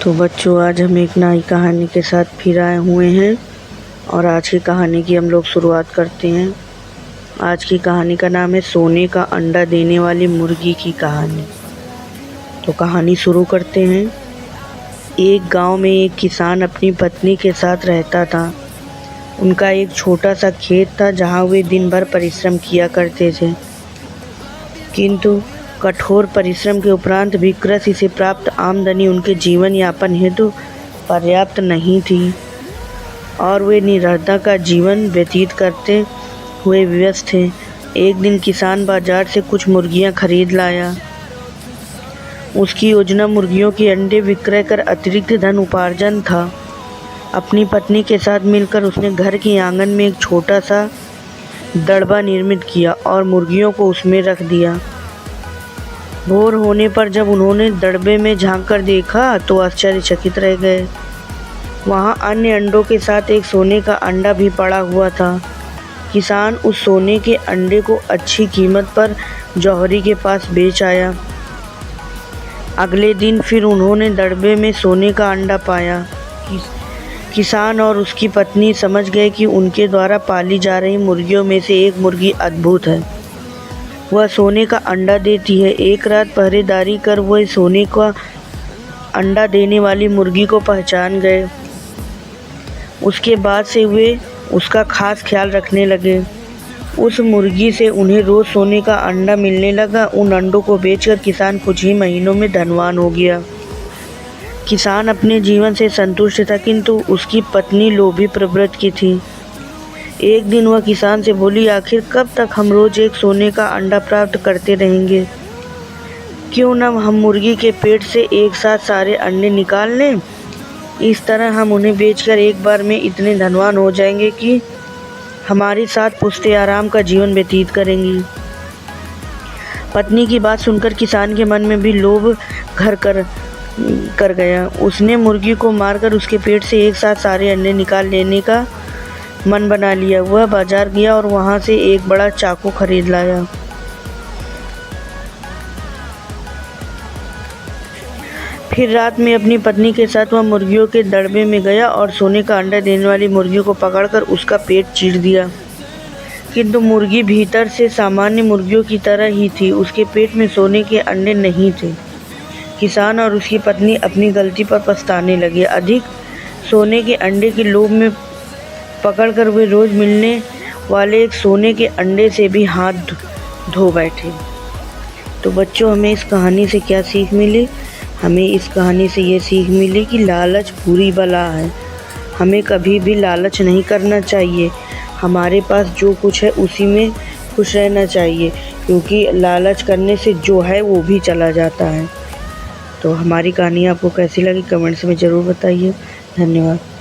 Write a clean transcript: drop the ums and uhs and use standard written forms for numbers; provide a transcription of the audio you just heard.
तो बच्चों, आज हम एक नई कहानी के साथ फिर आए हुए हैं और आज की कहानी की हम लोग शुरुआत करते हैं। आज की कहानी का नाम है सोने का अंडा देने वाली मुर्गी की कहानी। तो कहानी शुरू करते हैं। एक गांव में एक किसान अपनी पत्नी के साथ रहता था। उनका एक छोटा सा खेत था जहां वे दिन भर परिश्रम किया करते थे, किंतु कठोर परिश्रम के उपरांत भी कृषि से प्राप्त आमदनी उनके जीवन यापन हेतु पर्याप्त नहीं थी और वे निर्धनता का जीवन व्यतीत करते हुए व्यस्त थे। एक दिन किसान बाजार से कुछ मुर्गियां खरीद लाया। उसकी योजना मुर्गियों के अंडे विक्रय कर अतिरिक्त धन उपार्जन था। अपनी पत्नी के साथ मिलकर उसने घर के आंगन में एक छोटा सा दड़बा निर्मित किया और मुर्गियों को उसमें रख दिया। भोर होने पर जब उन्होंने दड़बे में झांक कर देखा तो आश्चर्यचकित रह गए। वहां अन्य अंडों के साथ एक सोने का अंडा भी पड़ा हुआ था। किसान उस सोने के अंडे को अच्छी कीमत पर जौहरी के पास बेच आया। अगले दिन फिर उन्होंने दड़बे में सोने का अंडा पाया। किसान और उसकी पत्नी समझ गए कि उनके द्वारा पाली जा रही मुर्गियों में से एक मुर्गी अद्भुत है। वह सोने का अंडा देती है। एक रात पहरेदारी कर वह सोने का अंडा देने वाली मुर्गी को पहचान गए। उसके बाद से वे उसका खास ख्याल रखने लगे। उस मुर्गी से उन्हें रोज़ सोने का अंडा मिलने लगा। उन अंडों को बेचकर किसान कुछ ही महीनों में धनवान हो गया। किसान अपने जीवन से संतुष्ट था, किंतु उसकी पत्नी लोभी प्रवृत्ति की थी। एक दिन वह किसान से बोली, आखिर कब तक हम रोज एक सोने का अंडा प्राप्त करते रहेंगे? क्यों न हम मुर्गी के पेट से एक साथ सारे अंडे निकाल लें। इस तरह हम उन्हें बेचकर एक बार में इतने धनवान हो जाएंगे कि हमारी 7 पुश्तें आराम का जीवन व्यतीत करेंगी। पत्नी की बात सुनकर किसान के मन में भी लोभ घर कर गया। उसने मुर्गी को मारकर उसके पेट से एक साथ सारे अंडे निकाल लेने का मन बना लिया। वह बाजार गया और वहां से एक बड़ा चाकू खरीद लाया। फिर रात में अपनी पत्नी के साथ वह मुर्गियों के दड़बे में गया और सोने का अंडा देने वाली मुर्गी को पकड़कर उसका पेट चीर दिया। किंतु मुर्गी भीतर से सामान्य मुर्गियों की तरह ही थी। उसके पेट में सोने के अंडे नहीं थे। किसान और उसकी पत्नी अपनी गलती पर पछताने लगे। अधिक सोने के अंडे के लोभ में पकड़कर वे रोज मिलने वाले एक सोने के अंडे से भी हाथ धो बैठे। तो बच्चों, हमें इस कहानी से क्या सीख मिली? हमें इस कहानी से ये सीख मिली कि लालच बुरी बला है। हमें कभी भी लालच नहीं करना चाहिए। हमारे पास जो कुछ है उसी में खुश रहना चाहिए, क्योंकि लालच करने से जो है वो भी चला जाता है। तो हमारी कहानी आपको कैसी लगी कमेंट्स में ज़रूर बताइए। धन्यवाद।